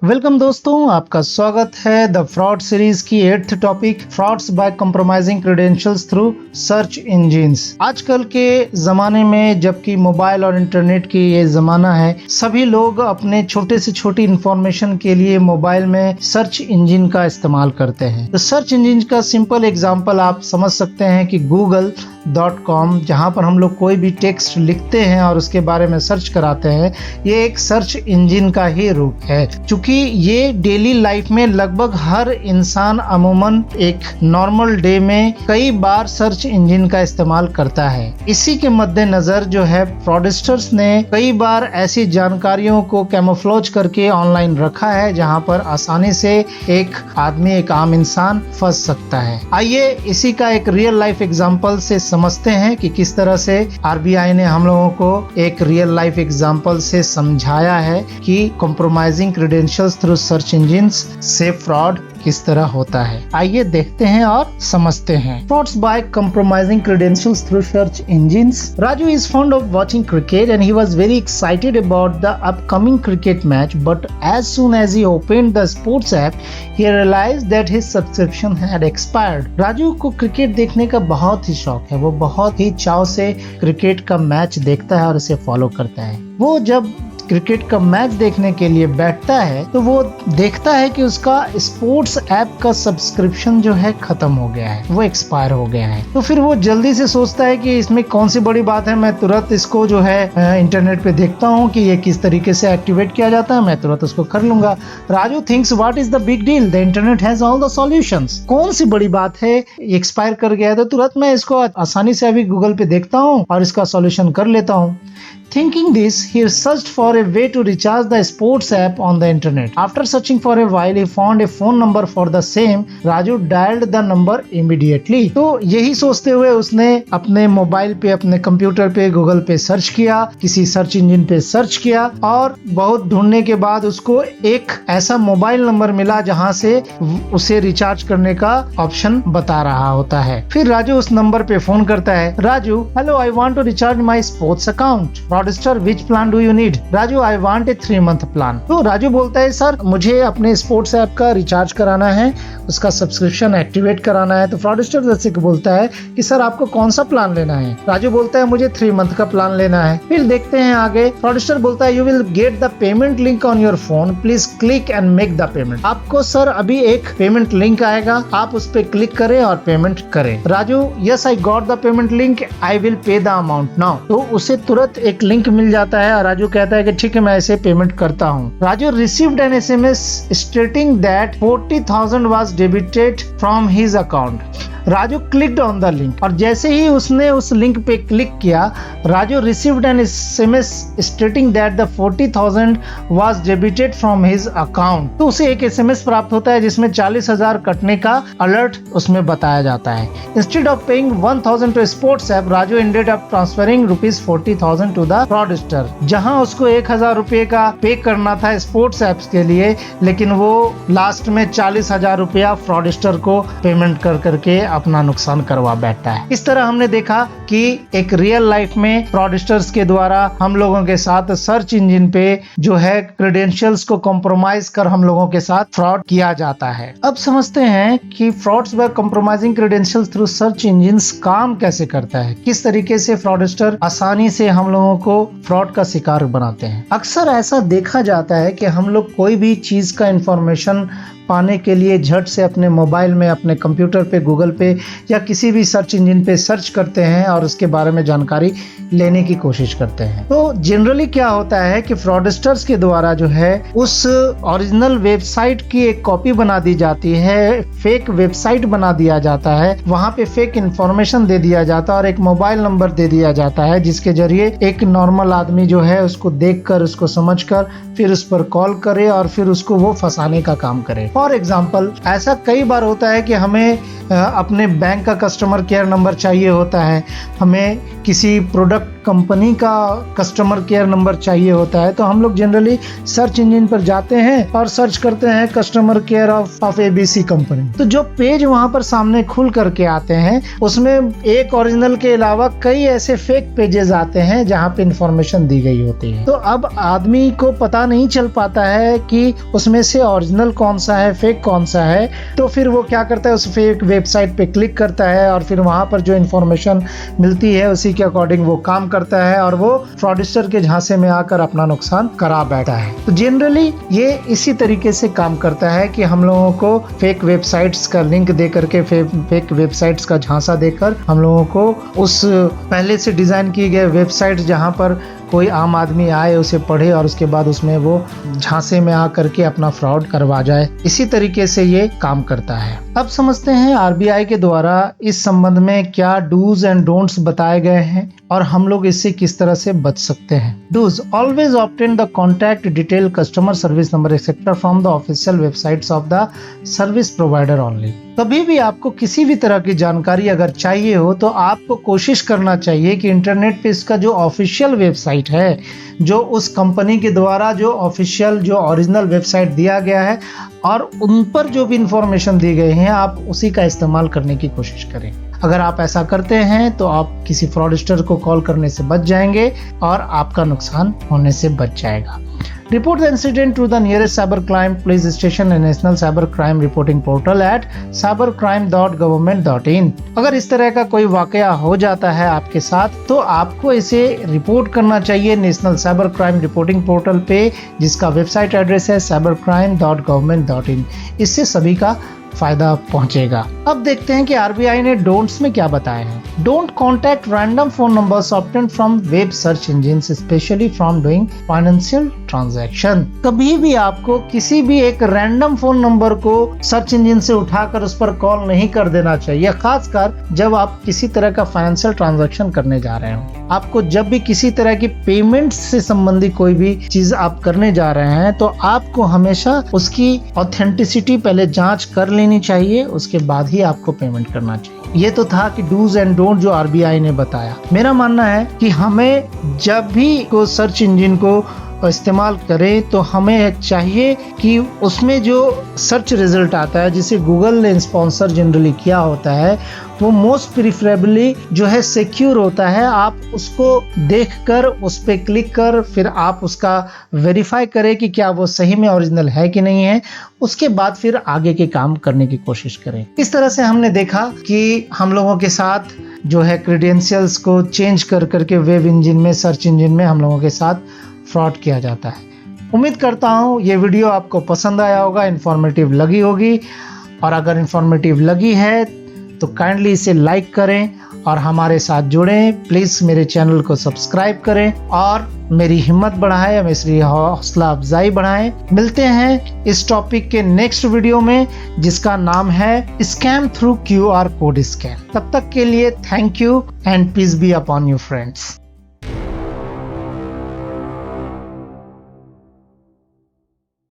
Welcome दोस्तों, आपका स्वागत है द फ्रॉड सीरीज की 8th topic, frauds by compromising credentials through search engines. आजकल के ज़माने में जबकि मोबाइल और इंटरनेट की ये ज़माना है, सभी लोग अपने छोटे से छोटी इंफॉर्मेशन के लिए मोबाइल में सर्च इंजिन का इस्तेमाल करते हैं। तो सर्च इंजिन का सिंपल एग्जांपल आप समझ सकते हैं कि google.com, जहां पर हम लोग कोई भी टेक्स्ट लिखते हैं और उसके बारे में सर्च कराते हैं, ये एक सर्च इंजिन का ही रूप है। चूंकि ये डेली लाइफ में लगभग हर इंसान अमूमन एक नॉर्मल डे में कई बार सर्च इंजिन का इस्तेमाल करता है। इसी के मद्देनजर जो है फ्रॉडस्टर्स ने कई बार ऐसी जानकारियों को कैमोफ्लेज करके ऑनलाइन रखा है जहां पर आसानी से एक आदमी, एक आम इंसान फंस सकता है। आइए इसी का एक रियल लाइफ एग्जांपल से समझते हैं कि किस तरह से आरबीआई ने हम लोगों को एक रियल लाइफ एग्जांपल से समझाया है कि compromising credentials through search engines से फ्रॉड किस तरह होता है। आइए देखते हैं और समझते हैं। Frauds by compromising credentials through search engines. Raju is fond of watching cricket and he was very excited about the upcoming cricket match, but as soon as he opened the sports app, he realized that his subscription had expired. Raju को cricket देखने का बहुत ही शौक है। वो बहुत ही चाव से क्रिकेट का मैच देखता है और इसे फॉलो करता है। वो जब क्रिकेट का मैच देखने के लिए बैठता है तो वो देखता है कि उसका स्पोर्ट्स ऐप का सब्सक्रिप्शन जो है खत्म हो गया है, वो एक्सपायर हो गया है। तो फिर वो जल्दी से सोचता है कि इसमें कौन सी बड़ी बात है, मैं तुरंत इसको जो है इंटरनेट पे देखता हूँ कि ये किस तरीके से एक्टिवेट किया जाता है, मैं तुरंत उसको कर लूंगा। Raju thinks what is the big deal, the internet has all the solutions. कौन सी बड़ी बात है, एक्सपायर कर गया है तो तुरंत मैं इसको आसानी से अभी गूगल पे देखता हूँ और इसका सॉल्यूशन कर लेता हूँ। Thinking this, he searched for a way to recharge the sports app on the internet. After searching for a while, he found a phone number for the same. Raju dialed the number immediately. तो यही सोचते हुए उसने अपने mobile पे, अपने computer पे, Google पे सर्च किया, किसी सर्च इंजन पे सर्च किया और बहुत ढूंढने के बाद उसको एक ऐसा मोबाइल नंबर मिला जहां से उसे रिचार्ज करने का ऑप्शन बता रहा होता है। फिर राजू उस नंबर पे फोन करता है। Raju, hello, I want to recharge my sports account. Fraudster, which plan do you need? Raju, I want a 3-month plan। तो राजू बोलता है, सर मुझे अपने स्पोर्ट्स ऐप का रिचार्ज कराना है, उसका सब्सक्रिप्शन एक्टिवेट कराना है। तो फ्रॉडस्टर जैसे बोलता है कि सर आपको कौन सा प्लान लेना है? राजू बोलता है मुझे 3 मंथ का प्लान लेना है। फिर देखते हैं आगे। फ्रॉडस्टर बोलता है, you will get the payment link on your phone, please click and make the payment. आपको सर अभी एक पेमेंट लिंक आएगा, आप उस पर क्लिक करें और पेमेंट करें। Raju, yes I got the payment link, I will pay the amount now. तो उसे तुरंत एक लिंक मिल जाता है और राजू कहता है कि ठीक है, मैं इसे पेमेंट करता हूँ। Raju received an SMS stating that 40,000 was debited from his account. Raju clicked on the link और जैसे ही उसने उस लिंक पे क्लिक किया, Raju received an SMS stating that the 40,000 was debited from his account. तो उसे एक SMS प्राप्त होता है जिसमें 40,000 कटने का अलर्ट उसमें बताया जाता है। Instead of paying 1,000 to sports app, Raju ended up transferring ₹40,000 to the fraudster. जहां उसको 1,000 रुपए का पे करना था स्पोर्ट्स ऐप्स के लिए, लेकिन वो लास्ट में 40,000 रुपया फ्रॉडस्टर को पेमेंट कर करके अपना नुकसान करवा बैठता है। इस तरह हमने देखा कि एक रियल लाइफ में फ्रॉडस्टर्स के द्वारा हम लोगों के साथ सर्च इंजन पे जो है क्रेडेंशियल्स को कॉम्प्रोमाइज कर हम लोगों के साथ फ्रॉड किया जाता है। अब समझते हैं कि frauds by compromising credentials through search engines काम कैसे करता है, किस तरीके से फ्रॉडस्टर आसानी से हम लोगों को फ्रॉड का शिकार बनाते हैं। अक्सर ऐसा देखा जाता है कि हम लोग कोई भी चीज का इंफॉर्मेशन पाने के लिए झट से अपने मोबाइल में, अपने कंप्यूटर पे, गूगल पे या किसी भी सर्च इंजन पे सर्च करते हैं और उसके बारे में जानकारी लेने की कोशिश करते हैं। तो जनरली क्या होता है कि फ्रॉडस्टर्स के द्वारा जो है उस ओरिजिनल वेबसाइट की एक कॉपी बना दी जाती है, फेक वेबसाइट बना दिया जाता है, वहां पे फेक इंफॉर्मेशन दे दिया जाता है और एक मोबाइल नंबर दे दिया जाता है जिसके जरिए एक नॉर्मल आदमी जो है उसको देखकर, उसको समझकर फिर उस पर कॉल करे और फिर उसको वो फंसाने का काम करे। फॉर एग्जाम्पल, ऐसा कई बार होता है कि हमें अपने बैंक का कस्टमर केयर नंबर चाहिए होता है, हमें किसी प्रोडक्ट कंपनी का कस्टमर केयर नंबर चाहिए होता है तो हम लोग जनरली सर्च इंजन पर जाते हैं और सर्च करते हैं customer care of ABC company. तो जो पेज वहां पर सामने खुल करके आते हैं उसमें एक ओरिजिनल के अलावा कई ऐसे फेक पेजेस आते हैं जहां पे इंफॉर्मेशन दी गई होती है। तो अब आदमी को पता नहीं चल पाता है कि उसमें से ओरिजिनल कौन सा है, फेक कौन सा है। तो फिर वो क्या करता है, उस फेक वेबसाइट पे क्लिक करता है और फिर वहां पर जो इंफॉर्मेशन मिलती है उसी के अकॉर्डिंग वो काम करता है और वो फ्रॉडस्टर के झांसे में आकर अपना नुकसान करा बैठा है। तो जनरली ये इसी तरीके से काम करता है कि हम लोगों को फेक वेबसाइट्स का लिंक दे करके, फेक वेबसाइट्स का झांसा देकर हम लोगों को उस पहले से डिजाइन किए गए वेबसाइट जहां पर कोई आम आदमी आए, उसे पढ़े और उसके बाद उसमें वो झांसे में आ करके अपना फ्रॉड करवा जाए, इसी तरीके से ये काम करता है। अब समझते हैं RBI के द्वारा इस संबंध में क्या डूज एंड डोंट्स बताए गए हैं और हम लोग इससे किस तरह से बच सकते हैं। Do's: always obtain the contact detail, customer service number etcetera from the official websites of the service provider only. कभी भी आपको किसी भी तरह की जानकारी अगर चाहिए हो तो आपको कोशिश करना चाहिए कि इंटरनेट पे इसका जो ऑफिशियल वेबसाइट है, जो उस कंपनी के द्वारा जो ऑफिशियल जो ओरिजिनल वेबसाइट दिया गया है और उन पर जो भी इंफॉर्मेशन दी गई है, आप उसी का इस्तेमाल करने की कोशिश करें। अगर आप ऐसा करते हैं तो आप किसी फ्रॉडस्टर को कॉल करने से बच जाएंगे और आपका नुकसान होने से बच जाएगा। Report the incident to the nearest cybercrime police station and National Cybercrime Reporting Portal at cybercrime.government.in। अगर इस तरह का कोई वाकया हो जाता है आपके साथ तो आपको इसे रिपोर्ट करना चाहिए national cyber crime reporting portal पे, जिसका वेबसाइट एड्रेस है cybercrime.government.in। इससे सभी का फायदा पहुंचेगा। अब देखते हैं कि RBI ने डोंट्स में क्या बताया है। Don't contact random phone numbers obtained from web search engines, specially from doing financial transaction. कभी भी आपको किसी भी एक रैंडम फोन नंबर को सर्च इंजन से उठाकर उस पर कॉल नहीं कर देना चाहिए, खासकर जब आप किसी तरह का फाइनेंशियल ट्रांजैक्शन करने जा रहे हो। आपको जब भी किसी तरह की पेमेंट से संबंधित कोई भी चीज आप करने जा रहे हैं तो आपको हमेशा उसकी ऑथेंटिसिटी पहले जांच कर लेनी चाहिए, उसके बाद ही आपको पेमेंट करना चाहिए। ये तो था कि डूज एंड डोंट जो RBI ने बताया। मेरा मानना है कि हमें जब भी को सर्च इंजन को इस्तेमाल करें तो हमें चाहिए कि उसमें जो सर्च रिजल्ट आता है, जिसे गूगल ने स्पॉन्सर जनरली किया होता है, वो मोस्ट प्रिफरेबली जो है सिक्योर होता है। आप उसको देखकर उस पे क्लिक कर फिर आप उसका वेरीफाई करें कि क्या वो सही में ओरिजिनल है कि नहीं है, उसके बाद फिर आगे के काम करने की कोशिश करें। इस तरह से हमने देखा कि हम लोगों के साथ जो है क्रेडेंशियल्स को चेंज कर करके वेब इंजन में, सर्च इंजन में हम लोगों के साथ फ्रॉड किया जाता है। उम्मीद करता हूँ ये वीडियो आपको पसंद आया होगा, इन्फॉर्मेटिव लगी होगी, और अगर इन्फॉर्मेटिव लगी है तो काइंडली इसे लाइक करें और हमारे साथ जुड़ें। प्लीज़ मेरे चैनल को सब्सक्राइब करें और मेरी हिम्मत बढ़ाएं, मेरी हौसला अफजाई बढ़ाएं। मिलते हैं इस टॉपिक के नेक्स्ट वीडियो में जिसका नाम है scam through QR code scam. तब तक के लिए thank you and peace be upon you friends.